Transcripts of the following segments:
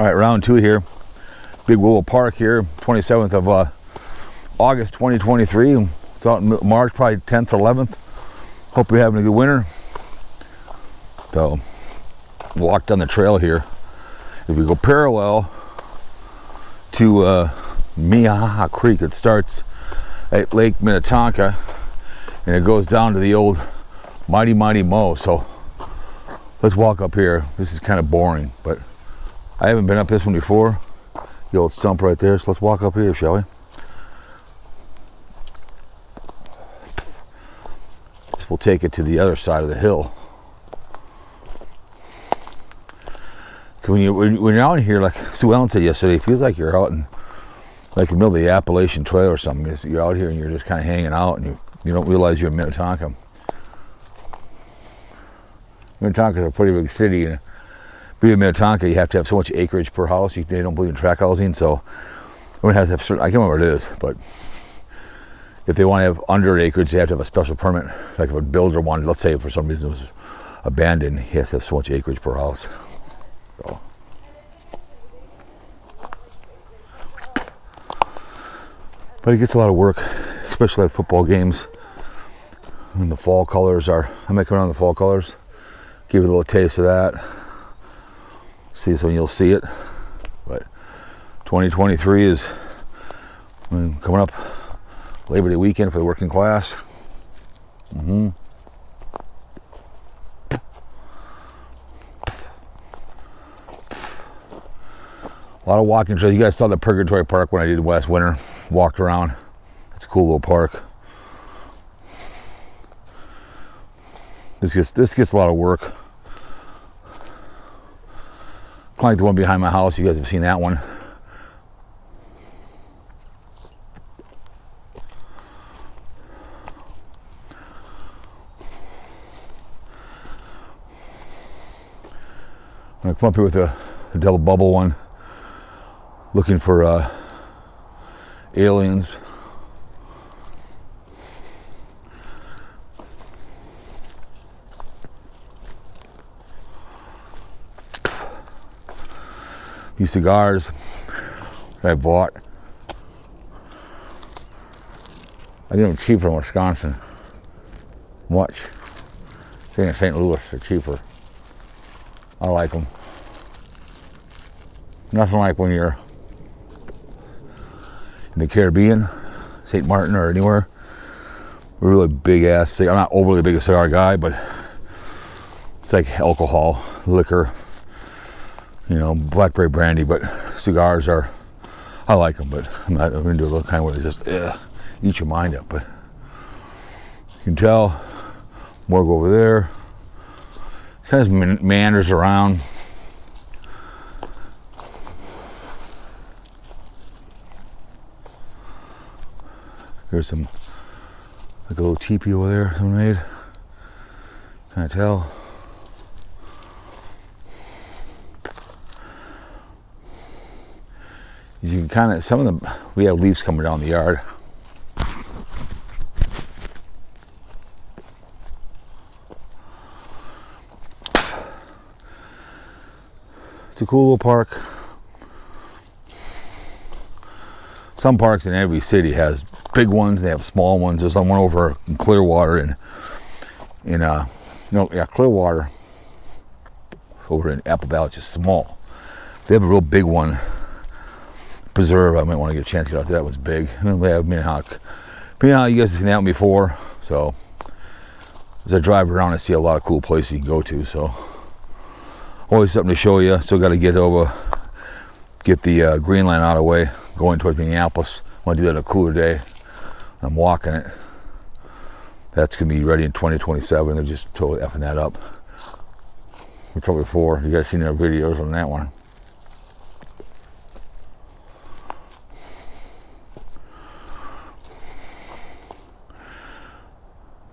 All right, round two here. Big Willow Park here, 27th of August 2023. It's out in March, probably 10th or 11th. Hope you're having a good winter. So, walk down the trail here. If we go parallel to Minnehaha Creek, it starts at Lake Minnetonka and it goes down to the old Mighty Mo. So, let's walk up here. This is kind of boring, but I haven't been up this one before. The old stump right there. So let's walk up here, shall we? This will take it to the other side of the hill. When you're out here, like Sue Ellen said yesterday, it feels like you're out in like the middle of the Appalachian Trail or something. You're out here and you're just kind of hanging out, and you don't realize you're in Minnetonka. Minnetonka's a pretty big city, and being in Minnetonka, you have to have so much acreage per house. They don't believe in tract housing, so everyone has to have certain, I can't remember what it is, but if they want to have under acreage, they have to have a special permit. Like if a builder wanted, let's say for some reason it was abandoned, he has to have so much acreage per house. So. But it gets a lot of work, especially at football games. And the fall colors are, I might come around the fall colors, give it a little taste of that. See this when you'll see it. But 2023 is coming up, Labor Day weekend for the working class. A lot of walking trails. You guys saw the Purgatory Park when I did last winter. Walked around. It's a cool little park. This gets a lot of work. Like the one behind my house, you guys have seen that one. I'm gonna come up here with a double bubble one, looking for aliens. These cigars that I bought, I get them cheaper in Wisconsin. Much. Say in St. Louis, they're cheaper. I like them. Nothing like when you're in the Caribbean, St. Martin or anywhere. A really big ass cigar. I'm not overly big a cigar guy, but it's like alcohol, liquor, you know, blackberry brandy. But cigars are, I like them, but I'm not into the kind where they just eat your mind up. But you can tell, more go over there. It kind of meanders around. There's some, like a little teepee over there someone made. Kind of tell. You can kind of, some of them, we have leaves coming down the yard. It's a cool little park. Some parks in every city has big ones, they have small ones. There's one over in Clearwater Clearwater over in Apple Valley, it's just small. They have a real big one. Preserve, I might want to get a chance to get out there. That one's big. And they have Minnehaha. You guys have seen that one before. So as I drive around, I see a lot of cool places you can go to. So always something to show you. Still got to get the green line out of the way, going towards Minneapolis. I want to do that on a cooler day. I'm walking it. That's going to be ready in 2027. They're just totally effing that up. We told before. You guys seen our videos on that one.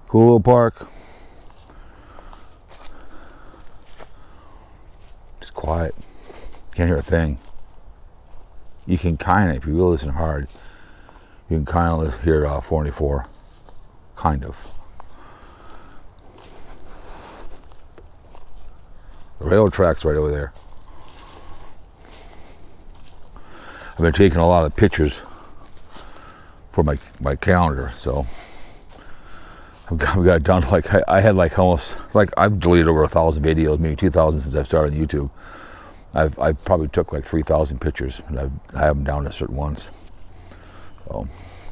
Cool little park. It's quiet. Can't hear a thing. You can kind of, if you really listen hard, you can kind of hear 494. Kind of. The railroad track's right over there. I've been taking a lot of pictures for my calendar, so I've got it down to like, I had like almost, like I've deleted over 1,000 videos, maybe 2,000 since I've started on YouTube. I probably took like 3,000 pictures, and I have them down to certain ones. So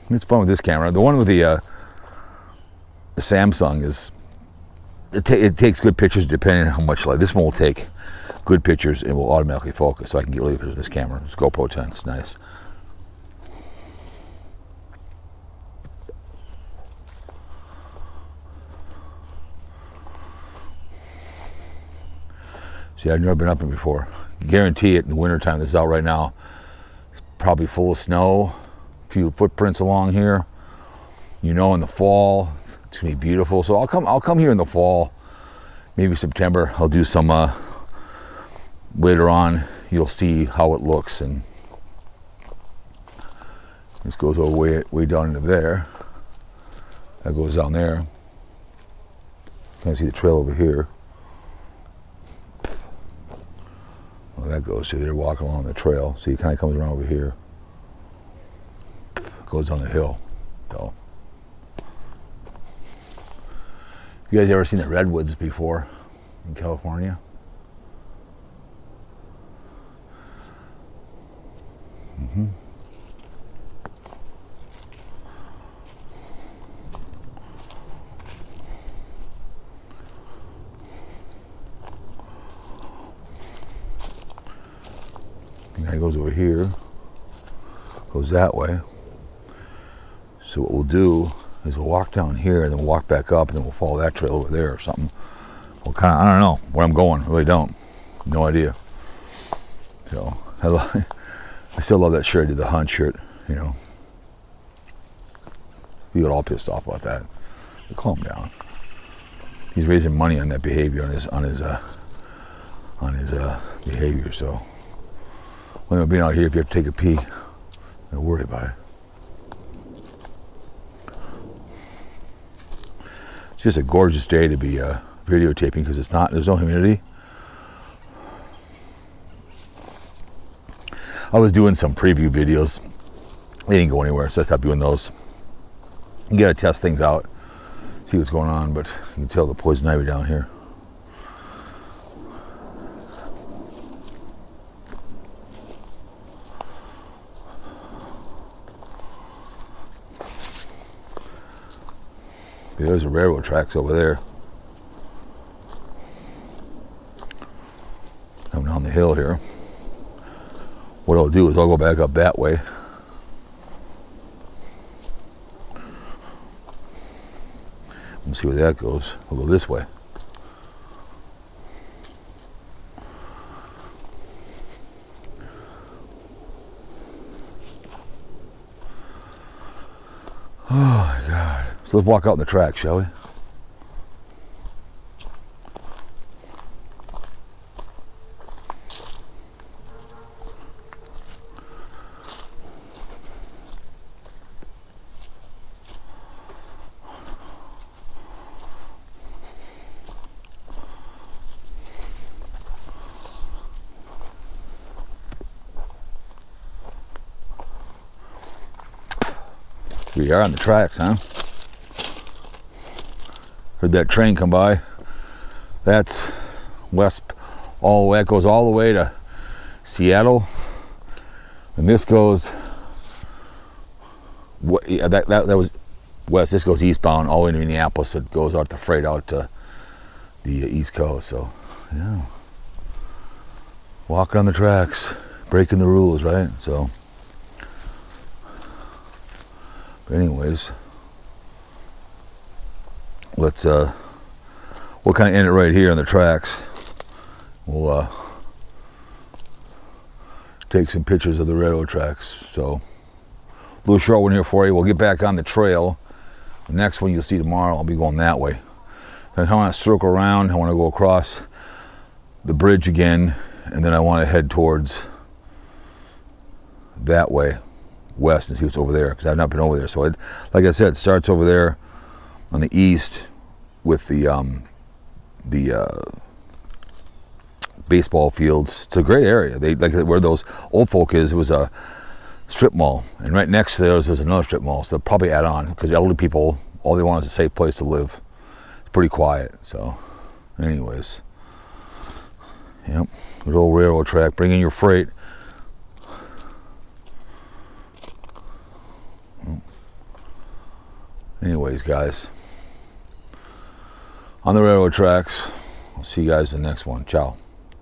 it's fun with this camera. The one with the Samsung is, it takes good pictures depending on how much light. This one will take good pictures and will automatically focus, so I can get really good pictures with this camera. This GoPro 10, it's nice. See, I've never been up here before. Guarantee it in the wintertime. This is out right now. It's probably full of snow. A few footprints along here. You know, in the fall, it's gonna be beautiful. So I'll come here in the fall, maybe September. I'll do some later on. You'll see how it looks, and this goes all way down into there. That goes down there. You can see the trail over here. That goes, see, they're walking along the trail. See, it kind of comes around over here. Goes down the hill. So, you guys ever seen the redwoods before in California? Mm-hmm. It goes over here, goes that way. So what we'll do is we'll walk down here and then we'll walk back up and then we'll follow that trail over there or something. We'll kind of, I don't know where I'm going, really don't. No idea. So I still love that shirt. I did the hunt shirt, you know. You got all pissed off about that. So calm down. He's raising money on that behavior, on his behavior, so. When we're being out here, if you have to take a pee, don't worry about it. It's just a gorgeous day to be videotaping because there's no humidity. I was doing some preview videos. They didn't go anywhere, so I stopped doing those. You gotta test things out, see what's going on, but you can tell the poison ivy down here. There's the railroad tracks over there. Coming down the hill here. What I'll do is I'll go back up that way. We'll see where that goes. We'll go this way. Oh my God. So let's walk out in the track, shall we? We are on the tracks, huh? Heard that train come by. That's west, all the way. That goes all the way to Seattle, and this goes. Yeah, that was west. This goes eastbound all the way to Minneapolis. It goes out the freight out to the East Coast. So, yeah, walking on the tracks, breaking the rules, right? So. But anyways, we'll kind of end it right here on the tracks. We'll take some pictures of the railroad tracks. So, a little short one here for you. We'll get back on the trail. The next one you'll see tomorrow, I'll be going that way. Then I want to circle around. I want to go across the bridge again, and then I want to head towards that way, west, and see what's over there, because I've not been over there. So like I said, it starts over there on the east with the baseball fields. It's a great area. They like where those old folk is. It was a strip mall, and right next to theirs is another strip mall, so they'll probably add on, because elderly people, all they want is a safe place to live. It's pretty quiet. So anyways, yep, good old railroad track. Bring in your freight. Anyways, guys, on the railroad tracks, I'll see you guys in the next one. Ciao.